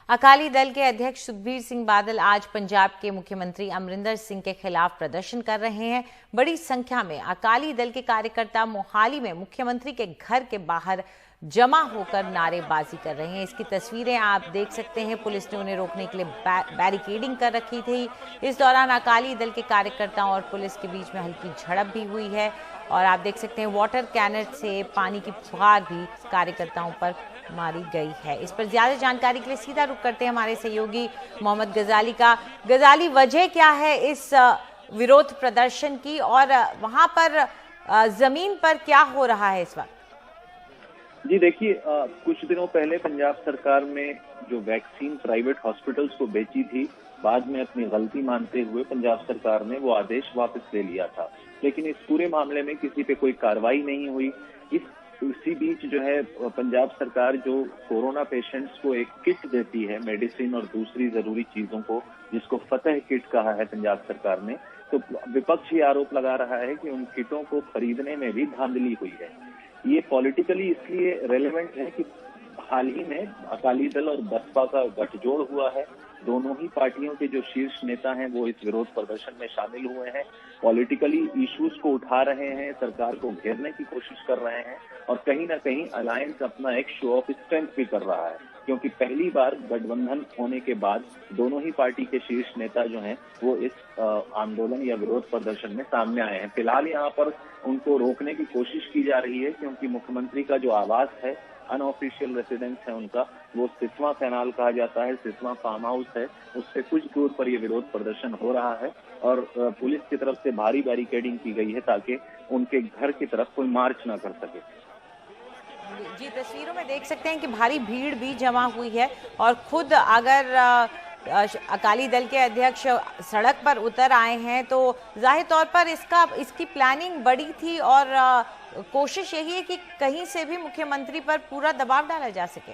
अकाली दल के अध्यक्ष सुखबीर सिंह बादल आज पंजाब के मुख्यमंत्री अमरिंदर सिंह के खिलाफ प्रदर्शन कर रहे हैं। बड़ी संख्या में अकाली दल के कार्यकर्ता मोहाली में मुख्यमंत्री के घर के बाहर जमा होकर नारेबाजी कर रहे हैं। इसकी तस्वीरें आप देख सकते हैं। पुलिस ने उन्हें रोकने के लिए बैरिकेडिंग कर रखी थी। इस दौरान अकाली दल के कार्यकर्ताओं और पुलिस के बीच में हल्की झड़प भी हुई है और आप देख सकते हैं वाटर कैनर से पानी की फुहार भी कार्यकर्ताओं पर मारी गई है। इस पर ज्यादा जानकारी के लिए सीधा रुख करते हैं हमारे सहयोगी मोहम्मद गजाली का। गजाली, वजह क्या है इस विरोध प्रदर्शन की और वहां पर जमीन पर क्या हो रहा है इस वक्त? जी देखिए, कुछ दिनों पहले पंजाब सरकार में जो वैक्सीन प्राइवेट हॉस्पिटल्स को बेची थी, बाद में अपनी गलती मानते हुए पंजाब सरकार ने वो आदेश वापस ले लिया था। लेकिन इस पूरे मामले में किसी पे कोई कार्रवाई नहीं हुई। इसी बीच जो है पंजाब सरकार जो कोरोना पेशेंट्स को एक किट देती है, मेडिसिन और दूसरी जरूरी चीजों को, जिसको फतेह किट कहा है पंजाब सरकार ने, तो विपक्ष ये आरोप लगा रहा है कि उन किटों को खरीदने में भी धांधली हुई है। ये पॉलिटिकली इसलिए रेलेवेंट है कि हाल ही में अकाली दल और बसपा का गठजोड़ हुआ है। दोनों ही पार्टियों के जो शीर्ष नेता हैं वो इस विरोध प्रदर्शन में शामिल हुए हैं, पॉलिटिकली इश्यूज को उठा रहे हैं, सरकार को घेरने की कोशिश कर रहे हैं और कहीं ना कहीं अलायंस अपना एक शो ऑफ स्ट्रेंथ भी कर रहा है, क्योंकि पहली बार गठबंधन होने के बाद दोनों ही पार्टी के शीर्ष नेता जो हैं वो इस आंदोलन या विरोध प्रदर्शन में सामने आए हैं। फिलहाल यहाँ पर उनको रोकने की कोशिश की जा रही है, क्योंकि मुख्यमंत्री का जो आवास है, अनऑफिशियल रेसिडेंस है उनका, वो सिसवा कैनाल कहा जाता है, सिसवा फार्म हाउस है, उससे कुछ दूर पर ये विरोध प्रदर्शन हो रहा है और पुलिस की तरफ से भारी बैरिकेडिंग की गई है ताकि उनके घर की तरफ कोई मार्च ना कर सके। जी, तस्वीरों में देख सकते हैं कि भारी भीड़ भी जमा हुई है और खुद अगर अकाली दल के अध्यक्ष सड़क पर उतर आए हैं तो जाहिर तौर पर इसकी प्लानिंग बड़ी थी और कोशिश यही है कि कहीं से भी मुख्यमंत्री पर पूरा दबाव डाला जा सके।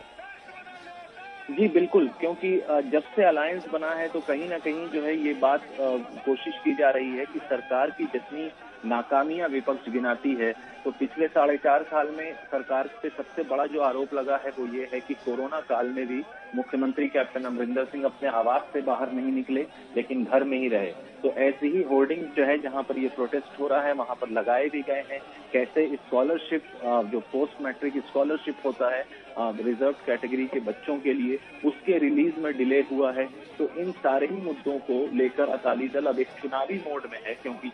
जी बिल्कुल, क्योंकि जब से अलायंस बना है तो कहीं ना कहीं जो है ये बात कोशिश की जा रही है कि सरकार की जितनी नाकामियां विपक्ष गिनाती है, तो पिछले 4.5 साल में सरकार पे सबसे बड़ा जो आरोप लगा है वो ये है कि कोरोना काल में भी मुख्यमंत्री कैप्टन अमरिंदर सिंह अपने आवास से बाहर नहीं निकले, लेकिन घर में ही रहे। तो ऐसे ही होर्डिंग जो है जहां पर ये प्रोटेस्ट हो रहा है वहां पर लगाए भी गए हैं। कैसे स्कॉलरशिप, जो पोस्ट मैट्रिक स्कॉलरशिप होता है रिजर्व कैटेगरी के बच्चों के लिए, उसके रिलीज में डिले हुआ है। तो इन सारे ही मुद्दों को लेकर अकाली दल अब एक चुनावी मोड में है, क्योंकि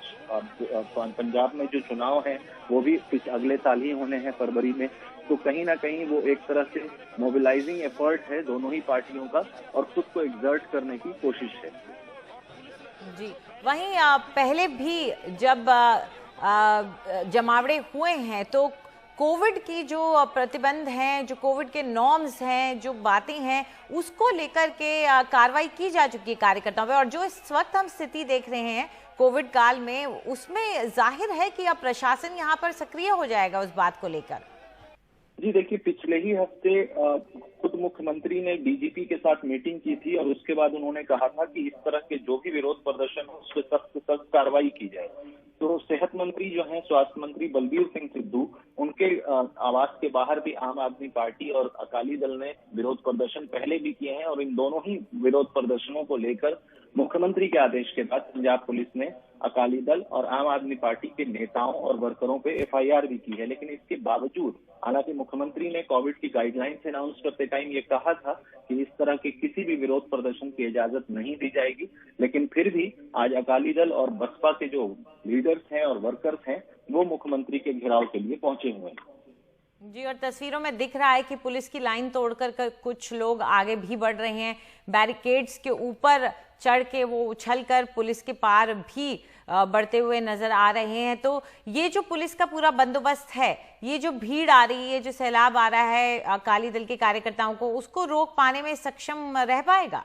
पंजाब में जो चुनाव है वो भी अगले साल ही होने हैं, फरवरी में। तो कहीं ना कहीं वो एक तरह से मोबिलाइजिंग एफर्ट है दोनों ही पार्टियों का और खुद को एक्सर्ट करने की कोशिश है। जी, वहीं पहले भी जब जमावड़े हुए हैं तो कोविड की जो प्रतिबंध हैं, जो कोविड के नॉर्म्स हैं, जो बातें हैं, उसको लेकर के कार्रवाई की जा चुकी है कार्यकर्ताओं पे। और जो इस वक्त हम स्थिति देख रहे हैं कोविड काल में, उसमें जाहिर है कि अब प्रशासन यहाँ पर सक्रिय हो जाएगा उस बात को लेकर। जी देखिए, पिछले ही हफ्ते खुद मुख्यमंत्री ने डीजीपी के साथ मीटिंग की थी और उसके बाद उन्होंने कहा था कि इस तरह के जो भी विरोध प्रदर्शन हो उस पर सख्त से सख्त कार्रवाई की जाए। तो सेहत मंत्री जो हैं, स्वास्थ्य मंत्री बलबीर सिंह सिद्धू, उनके आवास के बाहर भी आम आदमी पार्टी और अकाली दल ने विरोध प्रदर्शन पहले भी किए हैं और इन दोनों ही विरोध प्रदर्शनों को लेकर मुख्यमंत्री के आदेश के बाद पंजाब पुलिस ने अकाली दल और आम आदमी पार्टी के नेताओं और वर्करों पे एफआईआर भी की है। लेकिन इसके बावजूद, हालांकि मुख्यमंत्री ने कोविड की गाइडलाइंस अनाउंस करते टाइम ये कहा था कि इस तरह के किसी भी विरोध प्रदर्शन की इजाजत नहीं दी जाएगी, लेकिन फिर भी आज अकाली दल और बसपा के जो लीडर्स हैं और वर्कर्स हैं वो मुख्यमंत्री के घेराव के लिए पहुंचे हुए हैं। जी, और तस्वीरों में दिख रहा है कि पुलिस की लाइन तोड़कर कुछ लोग आगे भी बढ़ रहे हैं। बैरिकेड्स के ऊपर चढ़ के वो उछलकर पुलिस के पार भी बढ़ते हुए नजर आ रहे हैं। तो ये जो पुलिस का पूरा बंदोबस्त है, ये जो भीड़ आ रही है, जो सैलाब आ रहा है अकाली दल के कार्यकर्ताओं को, उसको रोक पाने में सक्षम रह पाएगा?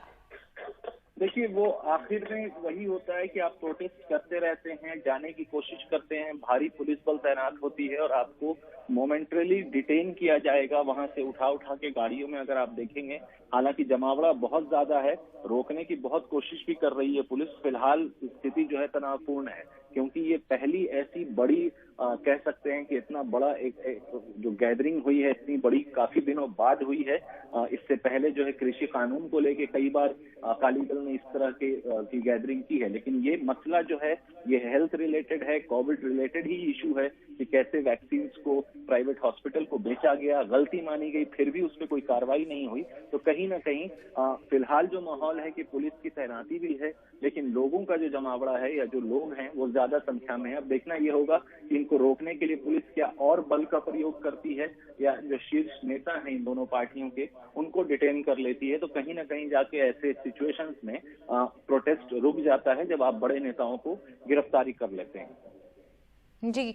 देखिए, वो आखिर में वही होता है कि आप प्रोटेस्ट करते रहते हैं, जाने की कोशिश करते हैं, भारी पुलिस बल तैनात होती है और आपको मोमेंटरली डिटेन किया जाएगा, वहां से उठा के गाड़ियों में। अगर आप देखेंगे, हालांकि जमावड़ा बहुत ज्यादा है, रोकने की बहुत कोशिश भी कर रही है पुलिस। फिलहाल स्थिति जो है तनावपूर्ण है, क्योंकि ये पहली ऐसी बड़ी कह सकते हैं कि इतना बड़ा एक जो गैदरिंग हुई है, इतनी बड़ी काफी दिनों बाद हुई है। इससे पहले जो है कृषि कानून को लेके कई बार अकाली दल ने इस तरह की गैदरिंग की है, लेकिन ये मसला जो है ये हेल्थ रिलेटेड है, कोविड रिलेटेड ही इशू है कि कैसे वैक्सीन को प्राइवेट हॉस्पिटल को बेचा गया, गलती मानी गई, फिर भी उस पर कोई कार्रवाई नहीं हुई। तो कहीं ना कहीं फिलहाल जो माहौल है कि पुलिस की तैनाती भी है, लेकिन लोगों का जो जमावड़ा है या जो लोग हैं वो ज्यादा संख्या में है। अब देखना ये होगा कि इनको रोकने के लिए पुलिस क्या और बल का प्रयोग करती है या जो शीर्ष नेता हैं इन दोनों पार्टियों के उनको डिटेन कर लेती है। तो कहीं ना कहीं जाके ऐसे सिचुएशंस में प्रोटेस्ट रुक जाता है जब आप बड़े नेताओं को गिरफ्तारी कर लेते हैं। जी,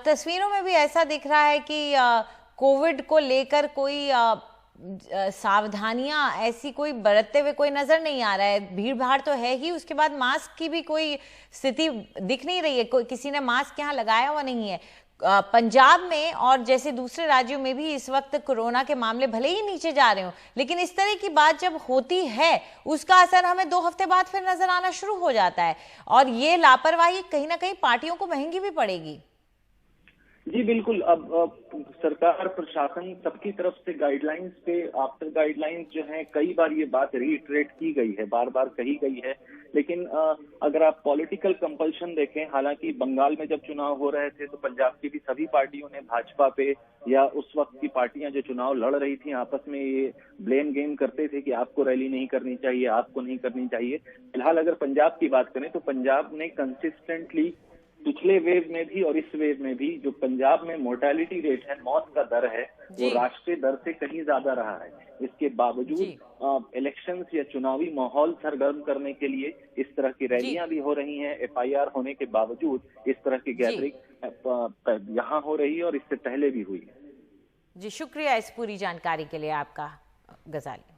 तस्वीरों में भी ऐसा दिख रहा है कि कोविड को लेकर कोई सावधानियां ऐसी कोई बरतते हुए कोई नजर नहीं आ रहा है। भीड़ भाड़ तो है ही, उसके बाद मास्क की भी कोई स्थिति दिख नहीं रही है, कोई किसी ने मास्क यहाँ लगाया हुआ नहीं है। पंजाब में और जैसे दूसरे राज्यों में भी इस वक्त कोरोना के मामले भले ही नीचे जा रहे हो, लेकिन इस तरह की बात जब होती है उसका असर हमें 2 हफ्ते बाद फिर नजर आना शुरू हो जाता है, और ये लापरवाही कहीं ना कहीं पार्टियों को महंगी भी पड़ेगी। जी बिल्कुल। अब सरकार प्रशासन सबकी तरफ से गाइडलाइंस पे आफ्टर गाइडलाइंस जो है कई बार ये बात रीइटरेट की गई है, बार बार कही गई है, लेकिन अगर आप पॉलिटिकल कंपल्शन देखें, हालांकि बंगाल में जब चुनाव हो रहे थे तो पंजाब की भी सभी पार्टियों ने भाजपा पे या उस वक्त की पार्टियां जो चुनाव लड़ रही थी आपस में ये ब्लेम गेम करते थे कि आपको रैली नहीं करनी चाहिए, आपको नहीं करनी चाहिए। फिलहाल अगर पंजाब की बात करें तो पंजाब ने कंसिस्टेंटली पिछले वेव में भी और इस वेव में भी जो पंजाब में मोर्टेलिटी रेट है, मौत का दर है, वो राष्ट्रीय दर से कहीं ज्यादा रहा है। इसके बावजूद इलेक्शंस या चुनावी माहौल सरगर्म करने के लिए इस तरह की रैलियां भी हो रही हैं। FIR होने के बावजूद इस तरह की गैदरिंग यहाँ हो रही है और इससे पहले भी हुई है। जी, शुक्रिया इस पूरी जानकारी के लिए आपका गजाली।